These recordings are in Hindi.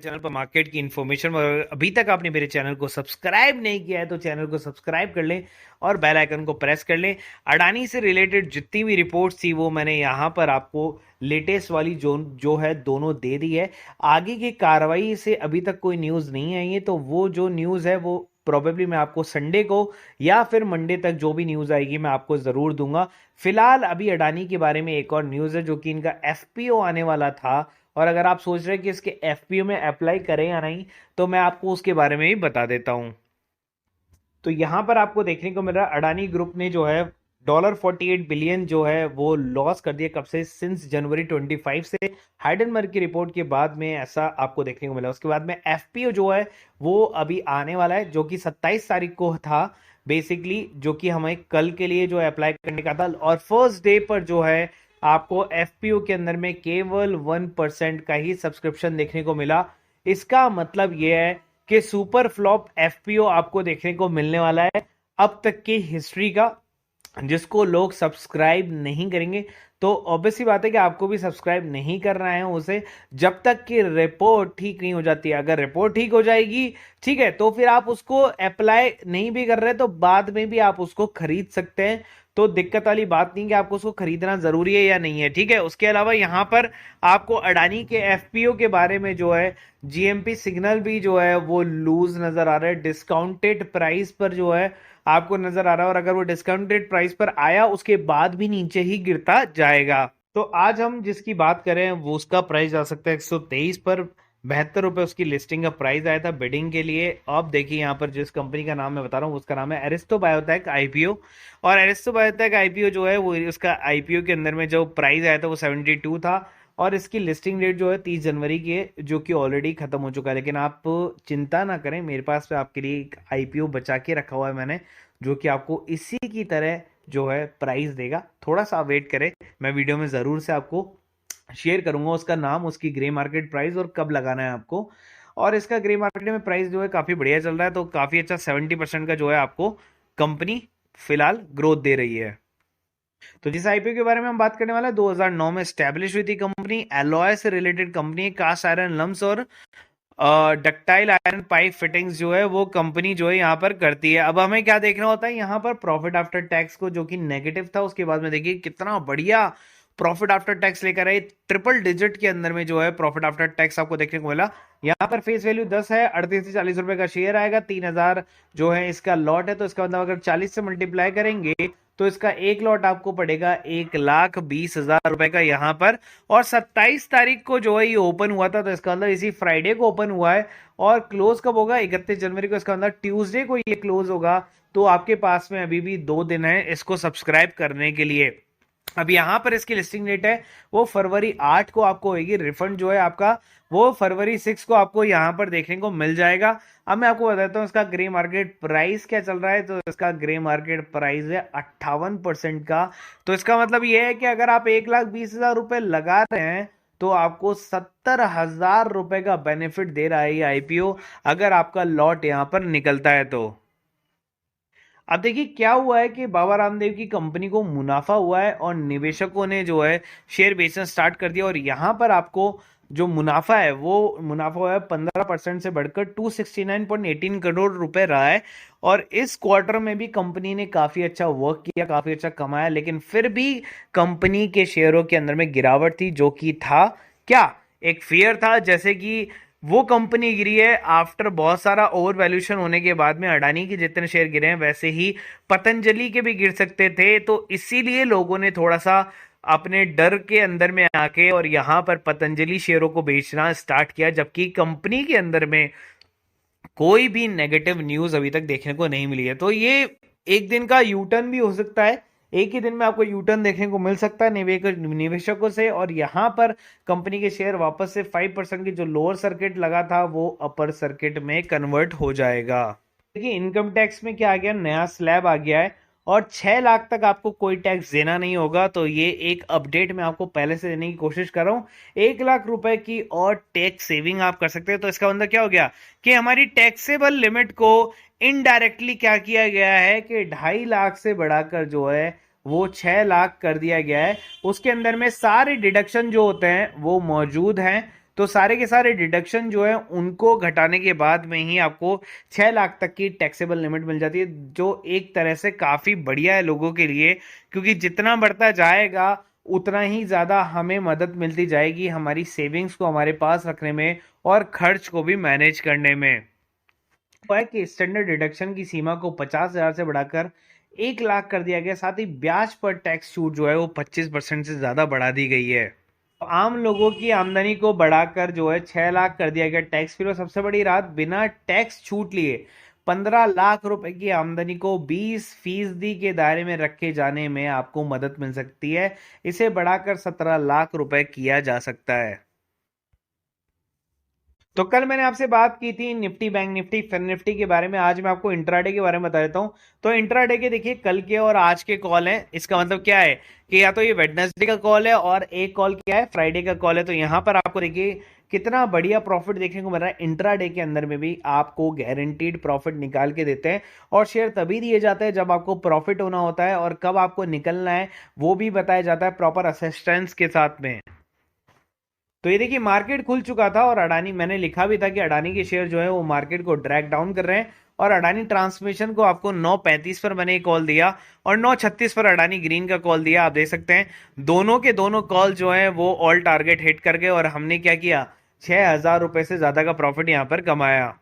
चैनल पर मार्केट की इन्फॉर्मेशन, और अभी तक आपने मेरे चैनल को सब्सक्राइब नहीं किया है तो चैनल को सब्सक्राइब कर लें और बेल आइकन को प्रेस कर लें। अडानी से रिलेटेड जितनी भी रिपोर्ट्स थी वो मैंने यहाँ पर आपको लेटेस्ट वाली जो जो है दोनों दे दी है। आगे की कार्रवाई से अभी तक कोई न्यूज़ नहीं आई है, तो वो जो न्यूज़ है वो प्रोबेबली मैं आपको संडे को या फिर मंडे तक जो भी न्यूज़ आएगी मैं आपको ज़रूर दूंगा। फिलहाल अभी अडानी के बारे में एक और न्यूज़ है जो कि इनका एफपीओ आने वाला था, और अगर आप सोच रहे हैं कि इसके एफपीओ में अप्लाई करें या नहीं तो मैं आपको उसके बारे में भी बता देता हूं। तो यहां पर आपको देखने को मिल रहा है अडानी ग्रुप ने जो है $48 बिलियन जो है वो लॉस कर दिया। कब से? सिंस जनवरी 25 से। हाइडेनबर्ग की रिपोर्ट के बाद में ऐसा आपको देखने को मिला। उसके बाद में एफपीओ जो है वो अभी आने वाला है, जो कि 27 तारीख को था बेसिकली, जो कि हमें कल के लिए जो है अप्लाई करने का था। और फर्स्ट डे पर जो है आपको एफपीओ के अंदर में केवल 1% का ही सब्सक्रिप्शन देखने को मिला। इसका मतलब यह है कि सुपर फ्लॉप एफपीओ आपको देखने को मिलने वाला है अब तक की हिस्ट्री का, जिसको लोग सब्सक्राइब नहीं करेंगे। तो ऑब्वियस सी बात है कि आपको भी सब्सक्राइब नहीं करना है उसे, जब तक कि रिपोर्ट ठीक नहीं हो जाती है। अगर रिपोर्ट ठीक हो जाएगी, ठीक है, तो फिर आप उसको अप्लाई नहीं भी कर रहे तो बाद में भी आप उसको खरीद सकते हैं। तो दिक्कत वाली बात नहीं कि आपको उसको खरीदना जरूरी है या नहीं है, ठीक है। उसके अलावा यहां पर आपको अडानी के एफपीओ के बारे में जो है जीएमपी सिग्नल भी जो है वो लूज नजर आ रहा है, डिस्काउंटेड प्राइस पर जो है आपको नजर आ रहा है। और अगर वो डिस्काउंटेड प्राइस पर आया उसके बाद भी नीचे ही गिरता जाएगा। तो आज हम जिसकी बात करें वो उसका प्राइस जा सकता है 123 पर। 72 रुपए उसकी लिस्टिंग का प्राइस आया था बिडिंग के लिए। अब देखिए यहाँ पर जिस कंपनी का नाम मैं बता रहा हूँ उसका नाम है एरिस्टो बायोटेक आईपीओ। और एरिस्टो बायोटेक आईपीओ जो है वो उसका आईपीओ के अंदर में जो प्राइस आया था वो 72 था। और इसकी लिस्टिंग डेट जो है 30 जनवरी की है, जो कि ऑलरेडी खत्म हो चुका है। लेकिन आप चिंता ना करें, मेरे पास में आपके लिए एक आईपीओ बचा के रखा हुआ है मैंने, जो कि आपको इसी की तरह जो है प्राइस देगा। थोड़ा सा वेट करें, मैं वीडियो में जरूर से आपको शेयर करूंगा उसका नाम, उसकी ग्रे मार्केट प्राइस और कब लगाना है आपको। और इसका ग्रे मार्केट में प्राइस जो है काफी बढ़िया चल रहा है, तो काफी अच्छा 70% का जो है आपको कंपनी फिलहाल ग्रोथ दे रही है। तो जिस आईपीओ के बारे में हम बात करने वाले हैं 2009 में स्टैब्लिश हुई थी कंपनी। एलॉय से related company, cast iron lumps और डक्टाइल आयरन पाइप फिटिंग्स जो है वो कंपनी जो है यहाँ पर करती है। अब हमें क्या देखना होता है यहाँ पर प्रॉफिट आफ्टर टैक्स को, जो कि नेगेटिव था। उसके बाद में देखिए कितना बढ़िया प्रॉफिट आफ्टर टैक्स लेकर आए, ट्रिपल डिजिट के अंदर में जो है प्रॉफिट आफ्टर टैक्स आपको देखने को मिला। यहाँ पर फेस वैल्यू 10 है, 38 से 40 रुपए का शेयर आएगा, 3000 जो है इसका लॉट है। तो इसका मतलब अगर 40 से मल्टीप्लाई करेंगे तो इसका एक लॉट आपको पड़ेगा 1,20,000 रुपए का यहाँ पर। और 27 तारीख को जो है ये ओपन हुआ था, तो इसका मतलब इसी फ्राइडे को ओपन हुआ है। और क्लोज कब होगा? 31 जनवरी को। इसका मतलब ट्यूसडे को ये क्लोज होगा। तो आपके पास में अभी भी 2 दिन है इसको सब्सक्राइब करने के लिए। अब यहां पर इसकी लिस्टिंग डेट है वो फरवरी 8 को आपको होगी। रिफंड जो है आपका वो फरवरी 6 को आपको यहां पर देखने को मिल जाएगा। अब मैं आपको बताता हूं इसका ग्रे मार्केट प्राइस क्या चल रहा है। तो इसका ग्रे मार्केट प्राइस है 58% का। तो इसका मतलब ये है कि अगर आप 1,20,000 रुपए लगा रहे हैं तो आपको 70,000 रुपए का बेनिफिट दे रहा है ये आईपीओ, अगर आपका लॉट यहां पर निकलता है तो। अब देखिए क्या हुआ है कि बाबा रामदेव की कंपनी को मुनाफा हुआ है और निवेशकों ने जो है शेयर बेचना स्टार्ट कर दिया। और यहां पर आपको जो मुनाफा है वो मुनाफा हुआ है 15% से बढ़कर 269.18 करोड़ रुपए रहा है। और इस क्वार्टर में भी कंपनी ने काफी अच्छा वर्क किया, काफी अच्छा कमाया, लेकिन फिर भी कंपनी के शेयरों के अंदर में गिरावट थी, जो कि था क्या, एक फियर था जैसे कि वो कंपनी गिरी है आफ्टर बहुत सारा ओवर वैल्यूशन होने के बाद में। अडानी के जितने शेयर गिरे हैं वैसे ही पतंजलि के भी गिर सकते थे, तो इसीलिए लोगों ने थोड़ा सा अपने डर के अंदर में आके और यहां पर पतंजलि शेयरों को बेचना स्टार्ट किया, जबकि कंपनी के अंदर में कोई भी नेगेटिव न्यूज अभी तक देखने को नहीं मिली है। तो ये एक दिन का यू टर्न भी हो सकता है, एक ही दिन में आपको यू टर्न देखने को मिल सकता है निवेशकों से। और यहां पर कंपनी के शेयर वापस से 5% की जो लोअर सर्किट लगा था वो अपर सर्किट में कन्वर्ट हो जाएगा। देखिए इनकम टैक्स में क्या आ गया, नया स्लैब आ गया है और 6 लाख तक आपको कोई टैक्स देना नहीं होगा। तो ये एक अपडेट मैं आपको पहले से देने की कोशिश कर रहा हूँ। 1 लाख रुपए की और टैक्स सेविंग आप कर सकते हैं। तो इसका मतलब क्या हो गया कि हमारी टैक्सेबल लिमिट को इनडायरेक्टली क्या किया गया है कि 2.5 लाख से बढ़ाकर जो है वो 6 लाख कर दिया गया है। उसके अंदर में सारे डिडक्शन जो होते हैं वो मौजूद हैं। तो सारे के सारे डिडक्शन जो है उनको घटाने के बाद में ही आपको 6 लाख तक की टैक्सेबल लिमिट मिल जाती है, जो एक तरह से काफी बढ़िया है लोगों के लिए, क्योंकि जितना बढ़ता जाएगा उतना ही ज्यादा हमें मदद मिलती जाएगी हमारी सेविंग्स को हमारे पास रखने में और खर्च को भी मैनेज करने में। हुआ है कि स्टैंडर्ड डिडक्शन की सीमा को 50,000 से बढ़ाकर 1 लाख कर दिया गया। साथ ही ब्याज पर टैक्स छूट जो है वो 25% से ज्यादा बढ़ा दी गई है। तो आम लोगों की आमदनी को बढ़ाकर जो है 6 लाख कर दिया गया टैक्स फ्री। और सबसे बड़ी राहत, बिना टैक्स छूट लिए 15 लाख रुपए की आमदनी को 20% के दायरे में रखे जाने में आपको मदद मिल सकती है। इसे बढ़ाकर 17 लाख रुपए किया जा सकता है। तो कल मैंने आपसे बात की थी Nifty, bank Nifty, fin Nifty के बारे में। आज मैं आपको इंट्राडे के बारे में बता देता हूं। तो इंट्राडे के देखिए कल के और आज के कॉल हैं। इसका मतलब क्या है कि या तो ये वेडनेसडे का कॉल है और एक कॉल क्या है, फ्राइडे का कॉल है। तो यहां पर आपको देखिए कितना बढ़िया प्रॉफिट देखने को मिल रहा है। इंट्राडे के अंदर में भी आपको गारंटीड प्रॉफिट निकाल के देते हैं, और शेयर तभी दिए जाते हैं जब आपको प्रॉफिट होना होता है, और कब आपको निकलना है वो भी बताया जाता है प्रॉपर असिस्टेंस के साथ में। तो ये देखिए मार्केट खुल चुका था, और अडानी, मैंने लिखा भी था कि अडानी के शेयर जो है वो मार्केट को ड्रैग डाउन कर रहे हैं। और अडानी ट्रांसमिशन को आपको 9:35 पर मैंने कॉल दिया, और 9:36 पर अडानी ग्रीन का कॉल दिया। आप देख सकते हैं दोनों के दोनों कॉल जो है वो ऑल टारगेट हिट कर गए, और हमने क्या किया, 6,000 रुपए से ज्यादा का प्रॉफिट यहां पर कमाया।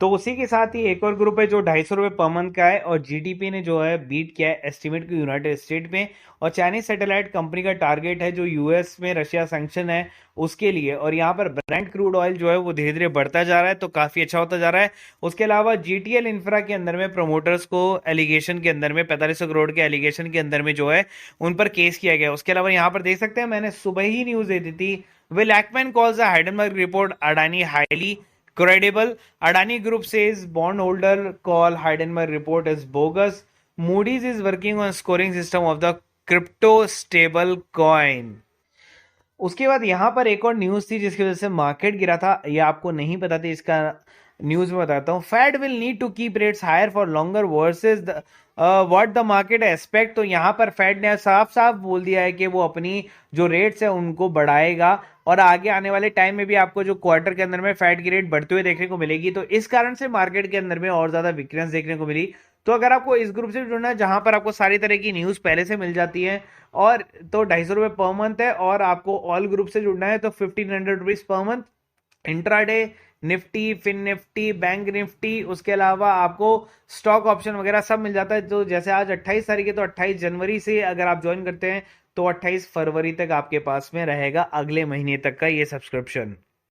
तो उसी के साथ ही एक और ग्रुप है जो 250 रुपये पर मंथ का है, और जीडीपी ने जो है बीट किया है एस्टिमेट को यूनाइटेड स्टेट में। और चाइनीज सैटेलाइट कंपनी का टारगेट है जो यूएस में रशिया सैंक्शन है उसके लिए। और यहाँ पर ब्रेंट क्रूड ऑयल जो है वो धीरे धीरे बढ़ता जा रहा है, तो काफी अच्छा होता जा रहा है। उसके अलावा जीटीएल इंफ्रा के अंदर में प्रमोटर्स को एलिगेशन के अंदर में 4500 करोड़ के एलिगेशन के अंदर में जो है उन पर केस किया गया। उसके अलावा यहाँ पर देख सकते हैं मैंने सुबह ही न्यूज दे दी थी, will Ackman calls the Hindenburg report Adani highly credible. Adani Group says bondholder call Heidenberg report is bogus. Moody's is working on scoring system of the crypto stable coin. उसके बाद यहां पर एक और न्यूज थी जिसकी वजह से मार्केट गिरा था, ये आपको नहीं पता थी, इसका न्यूज में बताता हूं। Fed will need to keep rates higher for longer versus what the market expect. तो यहां पर फेड ने साफ साफ बोल दिया है कि वो अपनी जो रेट्स है उनको बढ़ाएगा, और आगे आने वाले टाइम में भी आपको जो क्वार्टर के अंदर में फेड की रेट बढ़ते हुए देखने को मिलेगी। तो इस कारण से मार्केट के अंदर में और ज्यादा वीकनेस देखने को मिली। तो अगर आपको इस ग्रुप से जुड़ना है जहां पर आपको सारी तरह की न्यूज पहले से मिल जाती है, और तो 250 रुपये पर मंथ है, और आपको ऑल ग्रुप से जुड़ना है तो 1500 rupees per month. Intraday, Nifty, fin Nifty, bank Nifty, उसके अलावा आपको स्टॉक ऑप्शन वगैरह सब मिल जाता है। तो जैसे आज 28 तारीख है, तो 28 जनवरी से अगर आप ज्वाइन करते हैं तो 28 फरवरी तक आपके पास में रहेगा, अगले महीने तक का ये सब्सक्रिप्शन।